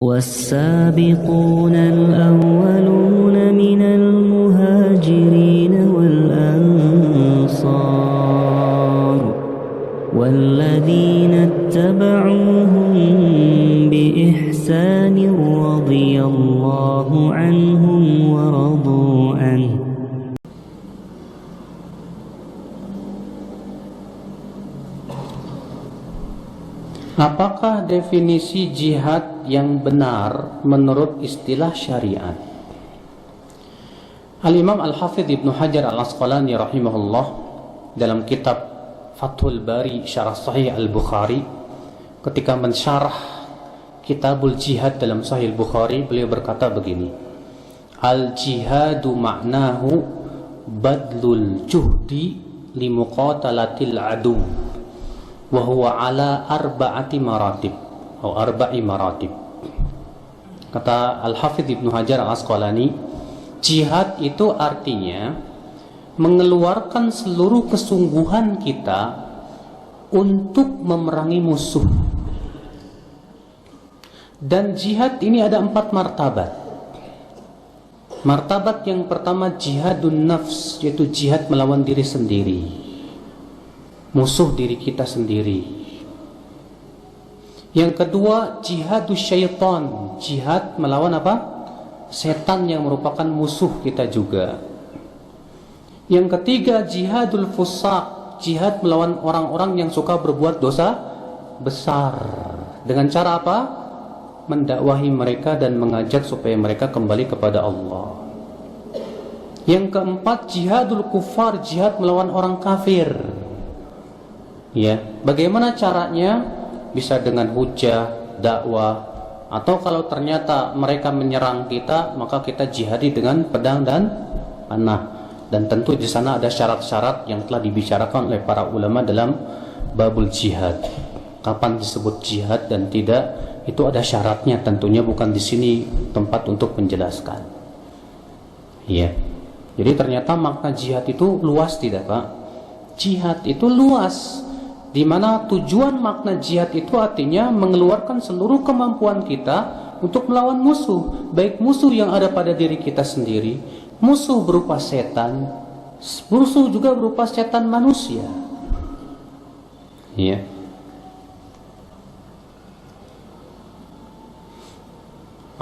والسابقون الأولون من المهاجرين والأنصار والذين اتبعوهم بإحسان رضي الله عنهم ورضوا عنه. Apakah definisi jihad yang benar menurut istilah syariat? Al-Imam Al-Hafidh Ibnu Hajar Al-Asqalani rahimahullah dalam kitab Fathul Bari Syarah Sahih Al-Bukhari, ketika mensyarah Kitabul Jihad dalam Sahih Al-Bukhari, beliau berkata begini: Al-jihadu ma'nahu badlul juhdi limuqatalatil adu wa huwa ala arba'ati maratib atau arba'i maratib. Kata Al-Hafidh Ibnu Hajar Al-Asqalani, jihad itu artinya mengeluarkan seluruh kesungguhan kita untuk memerangi musuh. Dan jihad ini ada 4 martabat. Martabat yang pertama jihadun nafs, yaitu jihad melawan diri sendiri, musuh diri kita sendiri. Yang kedua jihadus syaitan, jihad melawan apa? Setan yang merupakan musuh kita juga. Yang ketiga jihadul fusaq, jihad melawan orang-orang yang suka berbuat dosa besar. Dengan cara apa? Mendakwahi mereka dan mengajak supaya mereka kembali kepada Allah. Yang keempat jihadul kufar, jihad melawan orang kafir. Ya, bagaimana caranya? Bisa dengan hujah, dakwah, atau kalau ternyata mereka menyerang kita, maka kita jihadi dengan pedang dan panah. Dan tentu di sana ada syarat-syarat yang telah dibicarakan oleh para ulama dalam babul jihad. Kapan disebut jihad dan tidak, itu ada syaratnya, tentunya bukan di sini tempat untuk menjelaskan. Ya. Jadi ternyata makna jihad itu luas, tidak Pak? Jihad itu luas, di mana tujuan makna jihad itu artinya mengeluarkan seluruh kemampuan kita untuk melawan musuh, baik musuh yang ada pada diri kita sendiri, musuh berupa setan, musuh juga berupa setan manusia. Ya.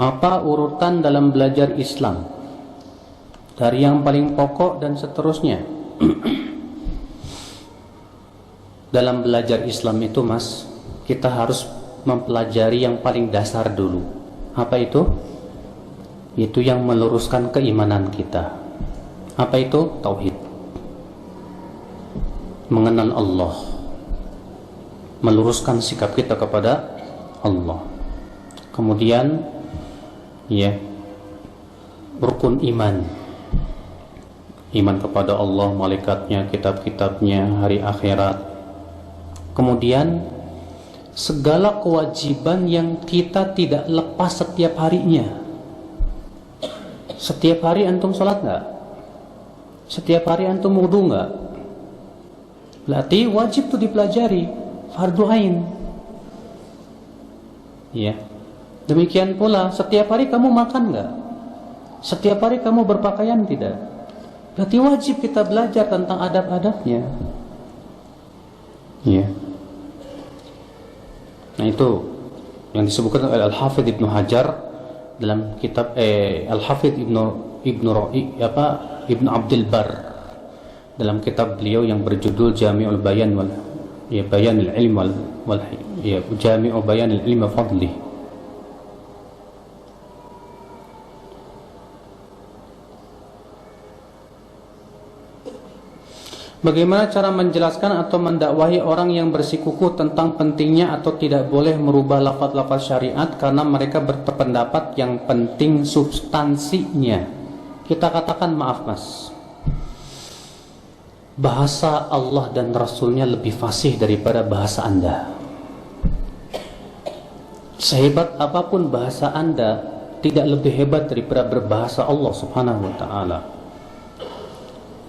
Apa urutan dalam belajar Islam? Dari yang paling pokok dan seterusnya. Dalam belajar Islam itu Mas, kita harus mempelajari yang paling dasar dulu. Apa itu? Itu yang meluruskan keimanan kita. Apa itu? Tauhid. Mengenal Allah, meluruskan sikap kita kepada Allah. Kemudian ya, rukun iman, iman kepada Allah, malaikatnya, kitab-kitabnya, hari akhirat. Kemudian segala kewajiban yang kita tidak lepas setiap harinya. Setiap hari antum sholat nggak? Setiap hari antum wudu nggak? Berarti wajib itu dipelajari, fardu ain. Ya. Demikian pula setiap hari kamu makan nggak? Setiap hari kamu berpakaian tidak? Berarti wajib kita belajar tentang adab-adabnya. Ya. Nah itu yang disebutkan oleh Al-Hafidh Ibnu Hajar dalam kitab Al-Hafidh Ibnu Abdul Bar dalam kitab beliau yang berjudul Jami'ul Bayan wal Bayanul Ilm wal Jami'u Bayanul Ilm wa Fadlih. Bagaimana cara menjelaskan atau mendakwahi orang yang bersikukuh tentang pentingnya atau tidak boleh merubah lafaz-lafaz syariat karena mereka berpendapat yang penting substansinya? Kita katakan, maaf Mas, bahasa Allah dan Rasulnya lebih fasih daripada bahasa Anda. Sehebat apapun bahasa Anda, tidak lebih hebat daripada berbahasa Allah Subhanahu wa ta'ala.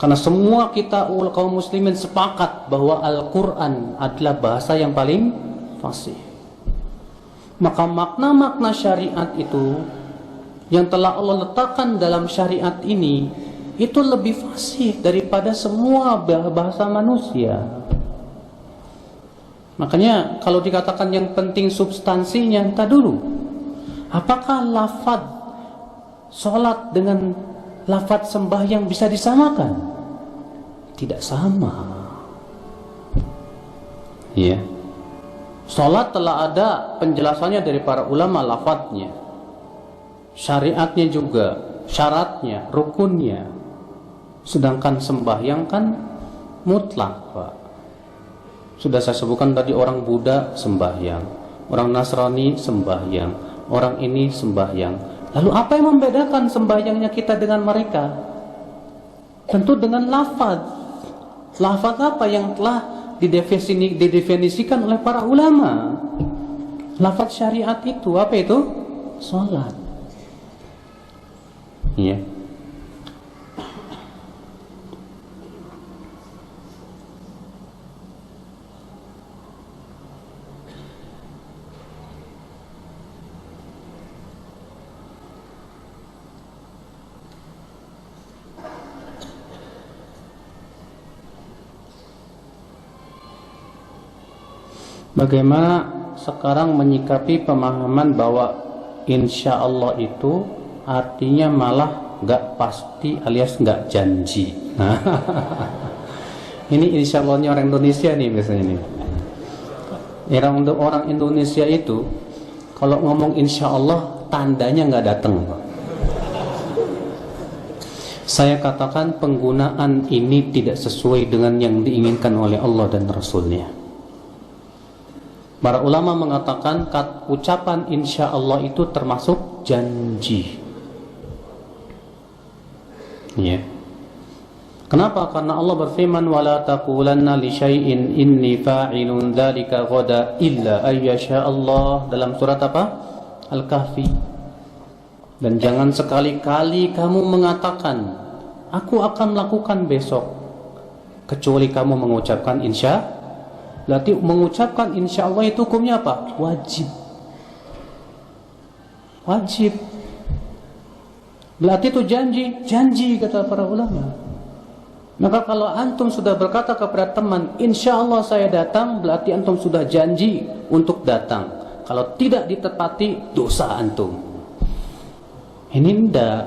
Karena semua kita kaum muslimin sepakat bahwa Al-Quran adalah bahasa yang paling fasih. Maka makna-makna syariat itu yang telah Allah letakkan dalam syariat ini itu lebih fasih daripada semua bahasa manusia. Makanya kalau dikatakan yang penting substansinya, entah dulu, apakah lafaz sholat dengan lafaz sembahyang bisa disamakan? Tidak sama. Ya. Sholat telah ada penjelasannya dari para ulama lafadznya, syariatnya juga, syaratnya, rukunnya. Sedangkan sembahyang kan mutlak, Pak. Sudah saya sebutkan tadi, orang Buddha sembahyang, orang Nasrani sembahyang, orang ini sembahyang. Lalu apa yang membedakan sembahyangnya kita dengan mereka? Tentu dengan lafaz. Lafaz apa yang telah didefinisikan oleh para ulama? Lafaz syariat itu apa itu? Salat. Iya. Bagaimana sekarang menyikapi pemahaman bahwa insya Allah itu artinya malah gak pasti alias gak janji. Ini insya Allahnya orang Indonesia nih biasanya nih. Untuk orang Indonesia itu kalau ngomong insya Allah tandanya gak datang. Saya katakan penggunaan ini tidak sesuai dengan yang diinginkan oleh Allah dan Rasulnya. Para ulama mengatakan ucapan insya Allah itu termasuk janji. Ya. Kenapa? Karena Allah berfirman, "Wala taqulanna li syai'in inni fa'ilun dzalika ghada illa ayyasha Allah" dalam surat apa? Al-Kahfi. Dan jangan sekali-kali kamu mengatakan, "Aku akan melakukan besok," kecuali kamu mengucapkan insya. Berarti mengucapkan insya Allah itu hukumnya apa? Wajib. Wajib. Berarti itu janji kata para ulama. Maka kalau antum sudah berkata kepada teman, insya Allah saya datang, berarti antum sudah janji untuk datang. Kalau tidak ditepati, dosa antum. Ini ndak.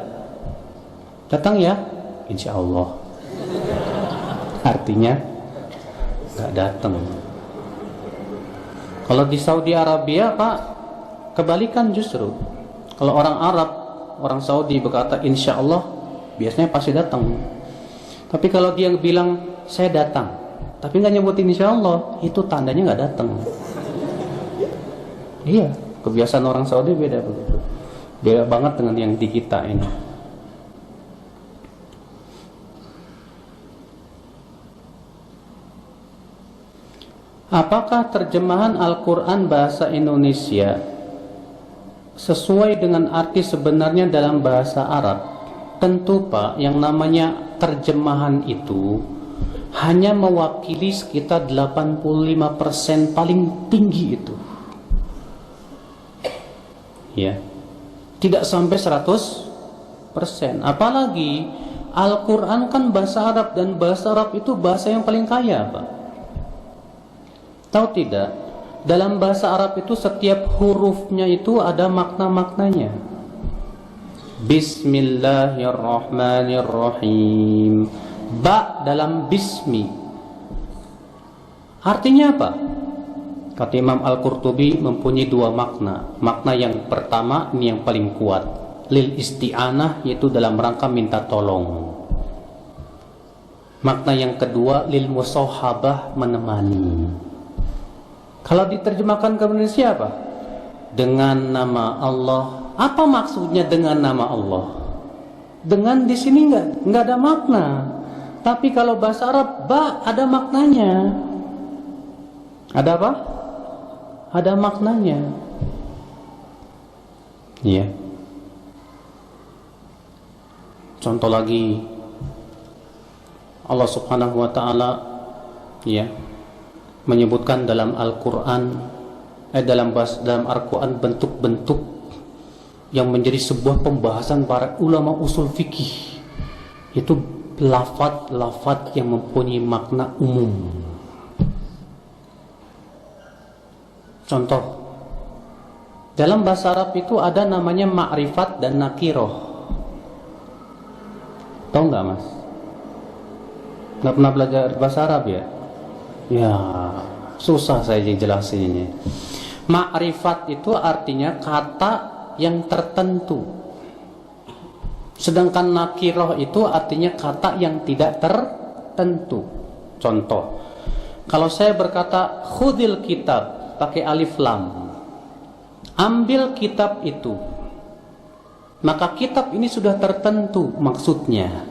Datang ya, insya Allah. Artinya nggak datang. Kalau di Saudi Arabia, Pak, kebalikan justru. Kalau orang Arab, orang Saudi berkata insya Allah, biasanya pasti datang. Tapi kalau dia bilang saya datang, tapi nggak nyebutin insya Allah, itu tandanya nggak datang. Iya, kebiasaan orang Saudi beda begitu. Beda banget dengan yang di kita ini. Apakah terjemahan Al-Quran bahasa Indonesia sesuai dengan arti sebenarnya dalam bahasa Arab? Tentu, Pak, yang namanya terjemahan itu hanya mewakili sekitar 85% paling tinggi itu. Ya. Tidak sampai 100%. Apalagi Al-Quran kan bahasa Arab, dan bahasa Arab itu bahasa yang paling kaya, Pak. Tahu tidak? Dalam bahasa Arab itu setiap hurufnya itu ada makna-maknanya. Bismillahirrahmanirrahim. Ba dalam bismi. Artinya apa? Kata Imam Al-Qurtubi mempunyai dua makna. Makna yang pertama, ini yang paling kuat, lil isti'anah, yaitu dalam rangka minta tolong. Makna yang kedua, lil musahabah, menemani. Kalau diterjemahkan ke Indonesia apa? Dengan nama Allah. Apa maksudnya dengan nama Allah? Dengan di sini enggak ada makna. Tapi kalau bahasa Arab, ba ada maknanya. Ada apa? Ada maknanya. Iya. Contoh lagi, Allah Subhanahu wa taala ya menyebutkan dalam Al-Quran dalam Al-Quran bentuk-bentuk yang menjadi sebuah pembahasan para ulama usul fikih. Itu lafaz-lafaz yang mempunyai makna umum. Contoh, dalam bahasa Arab itu ada namanya ma'rifat dan nakiroh. Tahu nggak mas? Nggak pernah belajar bahasa Arab ya? Ya, susah saya jelasinnya. Ma'rifat itu artinya kata yang tertentu, sedangkan nakiroh itu artinya kata yang tidak tertentu. Contoh, kalau saya berkata khudil kitab pakai alif lam, ambil kitab itu, maka kitab ini sudah tertentu maksudnya.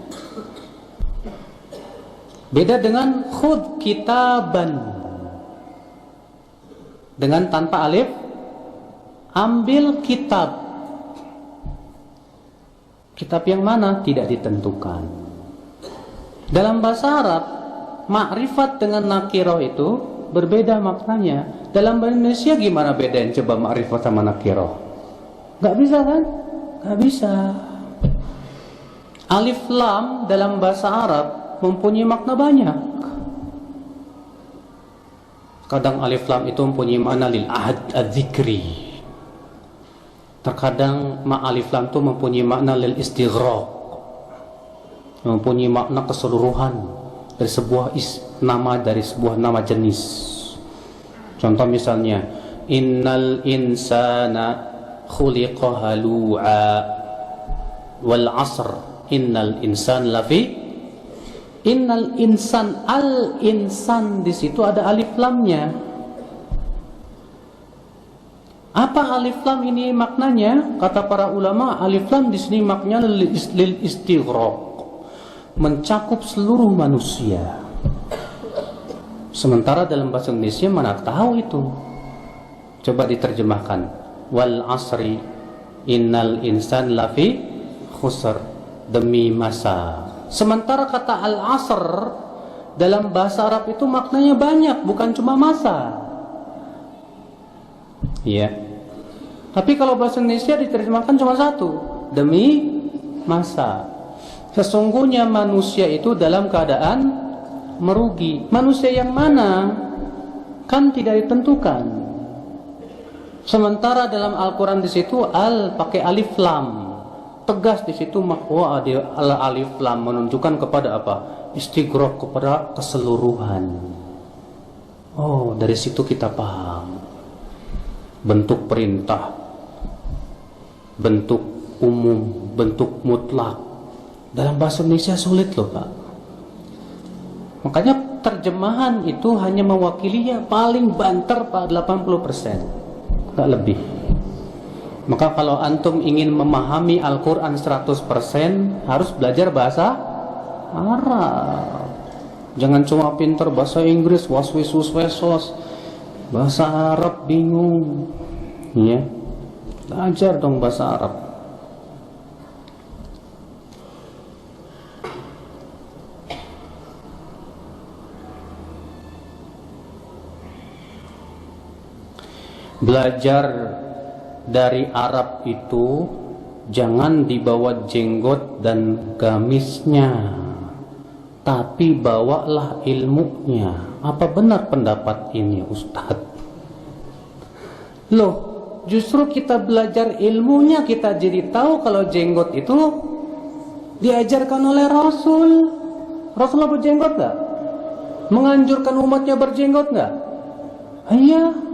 Beda dengan khud kitaban, dengan tanpa alif, ambil kitab. Kitab yang mana? Tidak ditentukan. Dalam bahasa Arab, ma'rifat dengan nakiroh itu berbeda maknanya. Dalam bahasa Indonesia gimana bedain coba ma'rifat sama nakiroh? Gak bisa kan? Gak bisa. Alif lam dalam bahasa Arab mempunyai makna banyak. Kadang alif lam itu mempunyai makna lil ahad adzikri. Terkadang alif lam itu mempunyai makna lil istighraq, mempunyai makna keseluruhan dari sebuah nama jenis. Contoh misalnya, innal insana khuliqa halu'a wal 'asr innal insan lafi. Innal insan, al insan di situ ada alif lamnya. Apa alif lam ini maknanya? Kata para ulama, alif lam di sini maknanya lil istighraq, mencakup seluruh manusia. Sementara dalam bahasa Indonesia mana tahu itu. Coba diterjemahkan. Wal asri innal insan lafi khusr, demi masa. Sementara kata al-asr dalam bahasa Arab itu maknanya banyak, bukan cuma masa. Iya. Tapi kalau bahasa Indonesia diterjemahkan cuma satu, demi masa. Sesungguhnya manusia itu dalam keadaan merugi. Manusia yang mana? Kan tidak ditentukan. Sementara dalam Al-Quran di situ al pakai alif lam. Tegas di situ makwa alif lam menunjukkan kepada apa? Istighraq, kepada keseluruhan. Oh, dari situ kita paham. Bentuk perintah, bentuk umum, bentuk mutlak. Dalam bahasa Indonesia sulit loh Pak. Makanya terjemahan itu hanya mewakili ya paling banter Pak 80%, gak lebih. Maka kalau antum ingin memahami Al-Quran 100%, harus belajar bahasa Arab. Jangan cuma pinter bahasa Inggris, waswis-waswesos, bahasa Arab bingung. Ya, belajar dong bahasa Arab. Belajar dari Arab itu jangan dibawa jenggot dan gamisnya, tapi bawalah ilmunya. Apa benar pendapat ini Ustadz? Loh, justru kita belajar ilmunya, kita jadi tahu kalau jenggot itu diajarkan oleh Rasul. Rasulullah berjenggot gak? Menganjurkan umatnya berjenggot gak? Iya.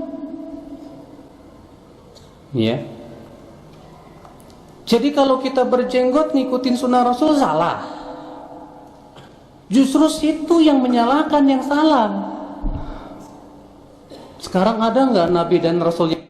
Ya. Jadi kalau kita berjenggot ngikutin sunnah Rasul salah. Justru itu yang menyalahkan yang salah. Sekarang ada nggak Nabi dan Rasul yang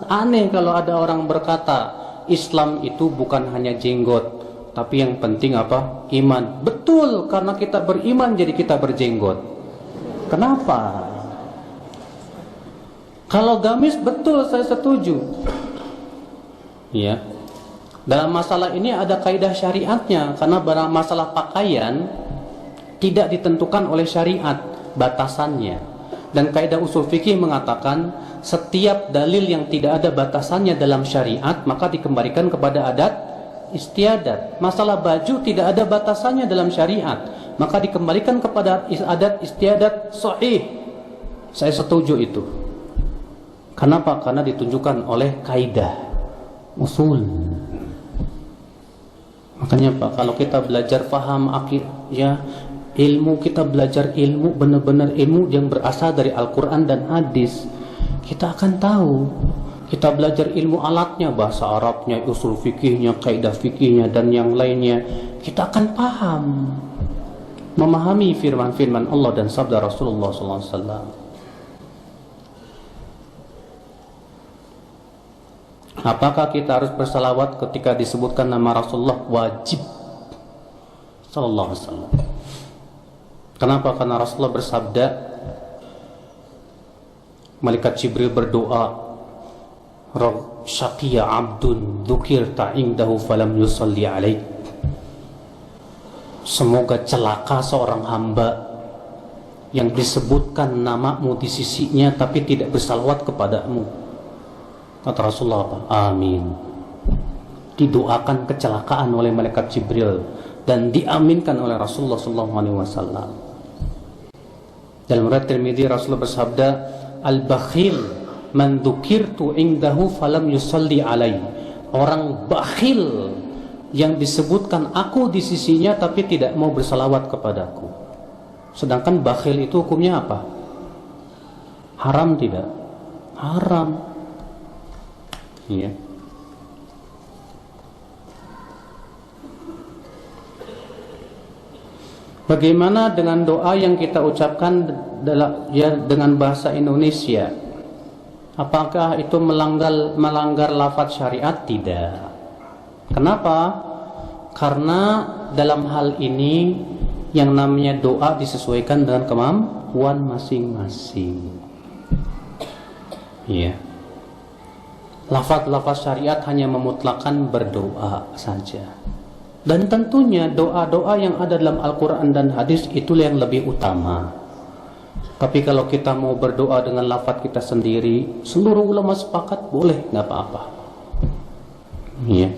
aneh kalau ada orang berkata Islam itu bukan hanya jenggot, tapi yang penting apa? Iman. Betul, karena kita beriman jadi kita berjenggot. Kenapa? Kalau gamis betul, saya setuju. Ya. Dalam masalah ini ada kaidah syariatnya, karena dalam masalah pakaian tidak ditentukan oleh syariat batasannya. Dan kaidah usul fikih mengatakan setiap dalil yang tidak ada batasannya dalam syariat maka dikembalikan kepada adat istiadat. Masalah baju tidak ada batasannya dalam syariat, maka dikembalikan kepada adat istiadat sahih. Saya setuju itu. Kenapa? Karena ditunjukkan oleh kaidah usul. Makanya Pak, kalau kita belajar paham ya, ilmu, kita belajar ilmu, benar-benar ilmu yang berasal dari Al-Quran dan hadis, kita akan tahu. Kita belajar ilmu alatnya, bahasa Arabnya, usul fikihnya, kaidah fikihnya, dan yang lainnya, kita akan paham, memahami firman-firman Allah dan sabda Rasulullah SAW. Apakah kita harus bersalawat ketika disebutkan nama Rasulullah? Wajib. Sallallahu alaihi wasallam. Kenapa? Karena Rasulullah bersabda, malaikat Jibril berdoa, "Syaqiya 'abdun dzukirta indahu falam yusalli 'alaik." Semoga celaka seorang hamba yang disebutkan namamu di sisinya tapi tidak bersalawat kepadamu. Kata Rasulullah apa? Amin. Didoakan kecelakaan oleh malaikat Jibril dan diaminkan oleh Rasulullah SAW. Dalam riwayat Tirmidzi Rasulullah bersabda, "Al-bakhil man dzukirtu indahu falam yusalli alai." Orang bakhil yang disebutkan aku di sisinya tapi tidak mau bersalawat kepadaku. Sedangkan bakhil itu hukumnya apa? Haram tidak? Haram. Ya. Bagaimana dengan doa yang kita ucapkan dengan bahasa Indonesia? Apakah itu melanggar lafaz syariat? Tidak. Kenapa? Karena dalam hal ini yang namanya doa disesuaikan dengan kemampuan masing-masing. Ya. Lafaz-lafaz syariat hanya memutlakkan berdoa saja. Dan tentunya doa-doa yang ada dalam Al-Quran dan hadis itulah yang lebih utama. Tapi kalau kita mau berdoa dengan lafaz kita sendiri, seluruh ulama sepakat boleh, nggak apa-apa. Iya.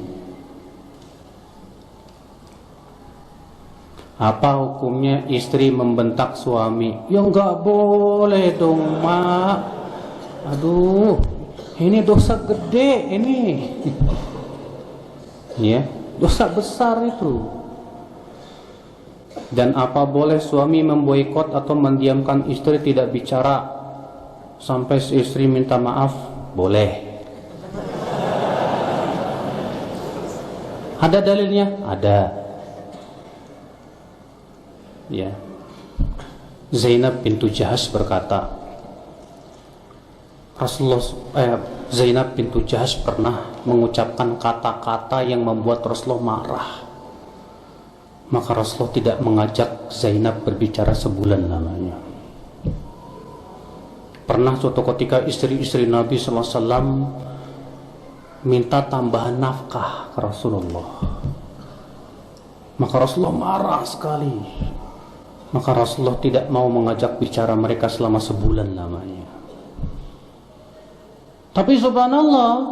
Apa hukumnya istri membentak suami? Ya nggak boleh dong, Mak. Aduh, ini dosa gede ini. Ya, dosa besar itu. Dan apa boleh suami memboikot atau mendiamkan istri tidak bicara sampai si istri minta maaf? Boleh. Ada dalilnya? Ada. Ya. Zainab bintu Jahsh berkata, Zainab bintu Jahsh pernah mengucapkan kata-kata yang membuat Rasulullah marah. Maka Rasulullah tidak mengajak Zainab berbicara sebulan lamanya. Pernah suatu ketika istri-istri Nabi SAW minta tambahan nafkah ke Rasulullah. Maka Rasulullah marah sekali. Maka Rasulullah tidak mau mengajak bicara mereka selama sebulan lamanya. Tapi subhanallah,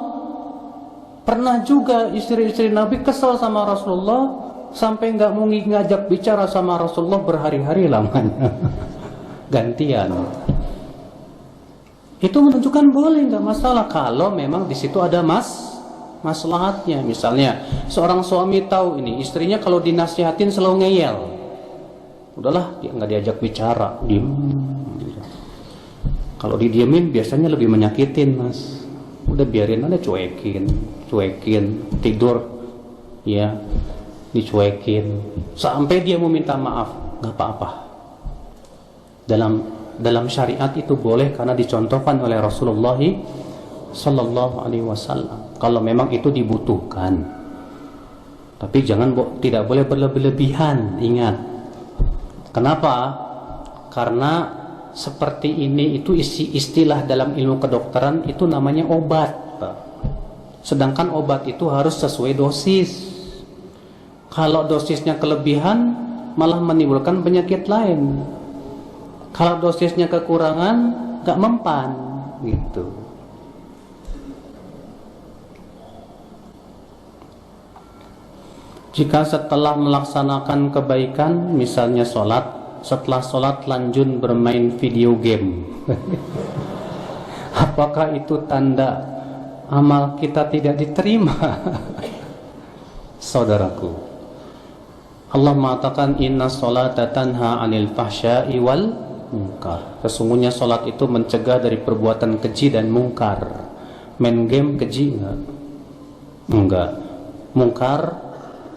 pernah juga istri-istri Nabi kesal sama Rasulullah sampai nggak mau ngajak bicara sama Rasulullah berhari-hari lamanya. Gantian. Itu menunjukkan boleh, nggak masalah kalau memang di situ ada maslahatnya. Misalnya seorang suami tahu ini istrinya kalau dinasihatin selalu ngeyel, udahlah dia nggak diajak bicara, diem. Kalau didiemin biasanya lebih menyakitin, Mas. Udah biarin aja, cuekin, tidur, ya, dicuekin sampai dia mau minta maaf, nggak apa-apa. Dalam syariat itu boleh karena dicontohkan oleh Rasulullah Sallallahu Alaihi Wasallam. Kalau memang itu dibutuhkan, tapi tidak boleh berlebihan. Ingat, kenapa? Karena seperti ini itu istilah dalam ilmu kedokteran itu namanya obat, Pak. Sedangkan obat itu harus sesuai dosis. Kalau dosisnya kelebihan, malah menimbulkan penyakit lain. Kalau dosisnya kekurangan, gak mempan, gitu. Jika setelah melaksanakan kebaikan, misalnya sholat, setelah sholat lanjut bermain video game, apakah itu tanda amal kita tidak diterima? Saudaraku, Allah mengatakan inna sholata tanha 'anil fahsya'i wal munkar. Sesungguhnya sholat itu mencegah dari perbuatan keji dan mungkar. Main game keji enggak? Enggak. Mungkar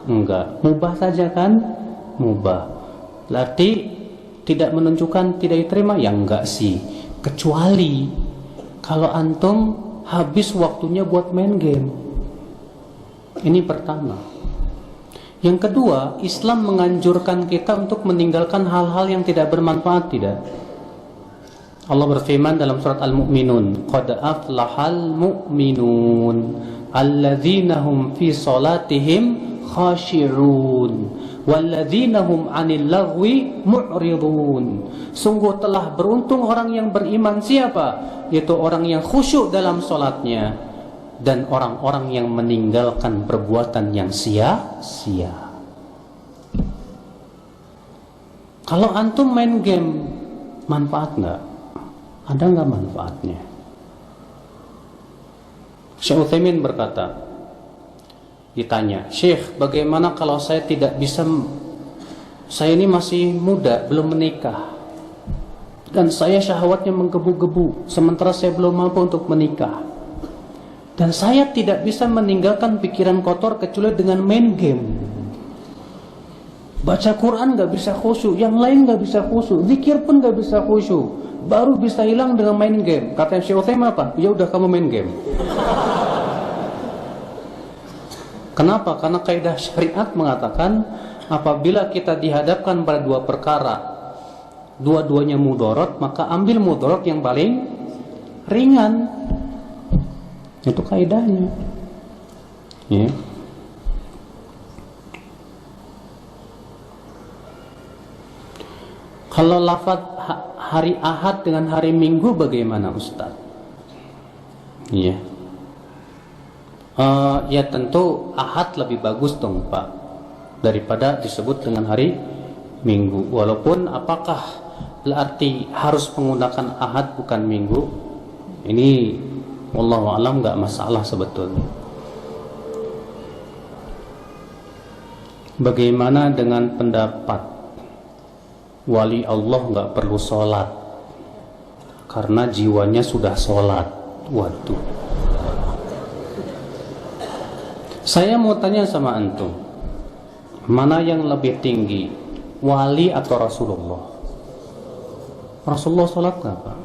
enggak. Mubah saja kan? Mubah. Berarti tidak menunjukkan tidak diterima? Ya enggak sih. Kecuali kalau antum habis waktunya buat main game. Ini pertama. Yang kedua, Islam menganjurkan kita untuk meninggalkan hal-hal yang tidak bermanfaat, tidak? Allah berfirman dalam surat Al-Mu'minun, qad aflahal mu'minun alladzina hum fi salatihim khashi'un walladzina hum 'anil lagwi mu'ridun. Sungguh telah beruntung orang yang beriman. Siapa? Yaitu orang yang khusyuk dalam salatnya dan orang-orang yang meninggalkan perbuatan yang sia-sia. Kalau antum main game, manfaat nggak? Ada nggak manfaatnya? Syekh Utsaimin berkata, ditanya, Syekh, bagaimana kalau saya tidak bisa, saya ini masih muda, belum menikah, dan saya syahwatnya menggebu-gebu, sementara saya belum mampu untuk menikah, dan saya tidak bisa meninggalkan pikiran kotor kecuali dengan main game. Baca Quran gak bisa khusyuk, yang lain gak bisa khusyuk, zikir pun gak bisa khusyuk, baru bisa hilang dengan main game. Kata Syekh Utsaimin apa? Ya udah kamu main game. Kenapa? Karena kaidah syariat mengatakan apabila kita dihadapkan pada dua perkara, dua-duanya mudarat, maka ambil mudarat yang paling ringan. Itu kaidahnya. Ya. Kalau lafaz hari Ahad dengan hari Minggu bagaimana, Ustaz? Iya. Ya tentu Ahad lebih bagus dong, Pak, daripada disebut dengan hari Minggu. Walaupun apakah berarti harus menggunakan Ahad bukan Minggu? Ini wallahu a'lam nggak masalah sebetulnya. Bagaimana dengan pendapat wali Allah nggak perlu sholat karena jiwanya sudah sholat? Waduh. Saya mau tanya sama antum, mana yang lebih tinggi, wali atau Rasulullah? Rasulullah sholat nggak, Pak?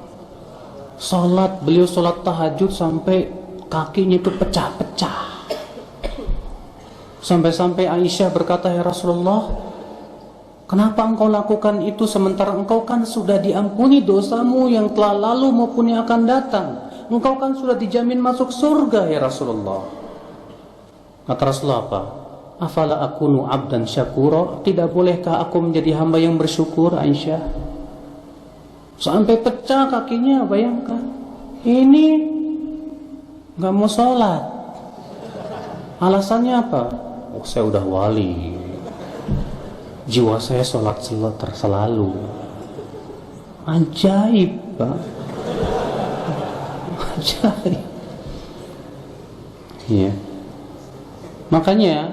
Sholat, beliau sholat tahajud sampai kakinya itu pecah-pecah. Sampai-sampai Aisyah berkata, ya Rasulullah, kenapa engkau lakukan itu sementara engkau kan sudah diampuni dosamu yang telah lalu maupun yang akan datang. Engkau kan sudah dijamin masuk surga, ya Rasulullah. Kata Rasulullah apa? Afala akunu abdan syakura? Tidak bolehkah aku menjadi hamba yang bersyukur, Aisyah? Sampai pecah kakinya, bayangkan. Ini gak mau sholat. Alasannya apa? Oh, saya udah wali, jiwa saya sholat selalu. Ajaib, Pak. Ajaib. Iya. Makanya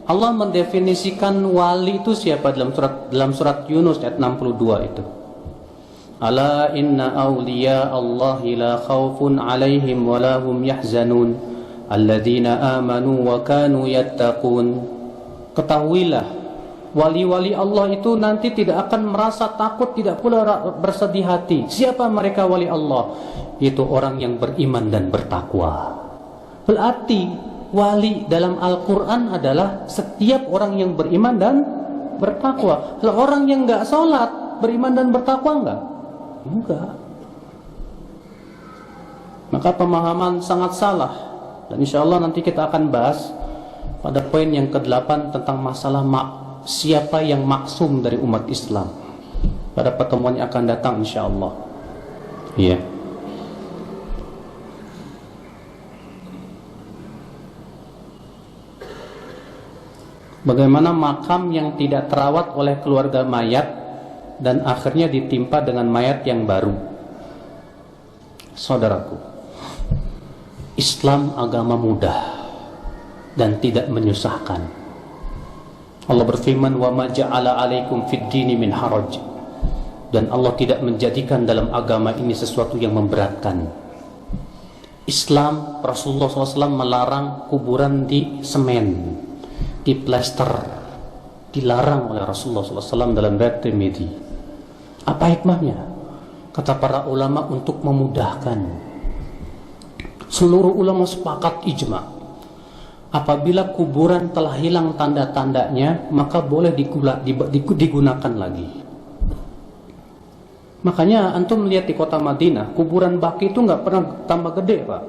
Allah mendefinisikan wali itu siapa dalam surat Yunus ayat 62 itu. Ala inna awliya Allahi la khawfun alaihim wa la hum yahzanun alladzina amanu wa kanu yattaqun. Ketahuilah, wali-wali Allah itu nanti tidak akan merasa takut, tidak pula bersedih hati. Siapa mereka wali Allah? Itu orang yang beriman dan bertakwa. Berarti wali dalam Al-Quran adalah setiap orang yang beriman dan bertakwa. Kalau orang yang gak sholat, beriman dan bertakwa enggak? Enggak. Maka pemahaman sangat salah Dan insya Allah nanti kita akan bahas pada poin yang ke-8 tentang masalah siapa yang maksum dari umat Islam pada pertemuan yang akan datang insya Allah. Iya. Bagaimana makam yang tidak terawat oleh keluarga mayat dan akhirnya ditimpa dengan mayat yang baru? Saudaraku, Islam agama mudah dan tidak menyusahkan. Allah berfirman, "Wa ma ja'ala 'alaikum fid dini min haraj." Dan Allah tidak menjadikan dalam agama ini sesuatu yang memberatkan. Islam, Rasulullah SAW melarang kuburan di semen, di plester, dilarang oleh Rasulullah SAW dalam riwayat Tirmidzi. Apa hikmahnya? Kata para ulama, untuk memudahkan. Seluruh ulama sepakat ijma, apabila kuburan telah hilang tanda-tandanya, maka boleh digunakan lagi. Makanya antum lihat di kota Madinah, kuburan baki itu nggak pernah tambah gede, Pak.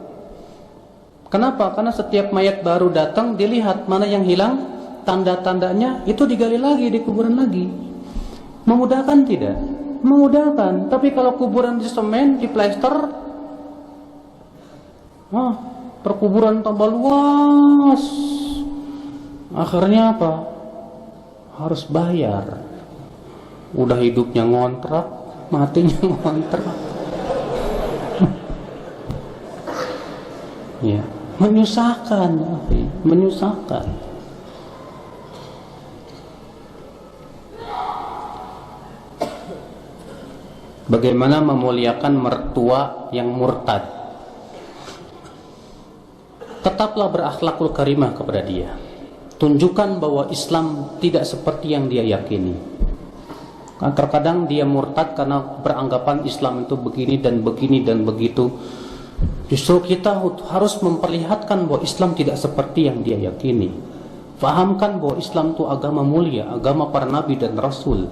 Kenapa? Karena setiap mayat baru datang, dilihat mana yang hilang, tanda-tandanya, itu digali lagi, di kuburan lagi. Memudahkan tidak? Memudahkan. Tapi kalau kuburan di semen, di plester, perkuburan tambah luas. Akhirnya apa? Harus bayar. Udah hidupnya ngontrak, matinya ngontrak. Ya, menyusahkan, menyusahkan. Bagaimana memuliakan mertua yang murtad? Tetaplah berakhlakul karimah kepada dia. Tunjukkan bahwa Islam tidak seperti yang dia yakini. Kan terkadang dia murtad karena beranggapan Islam itu begini dan begini dan begitu. Justru kita harus memperlihatkan bahwa Islam tidak seperti yang dia yakini. Fahamkan bahwa Islam itu agama mulia, agama para nabi dan rasul.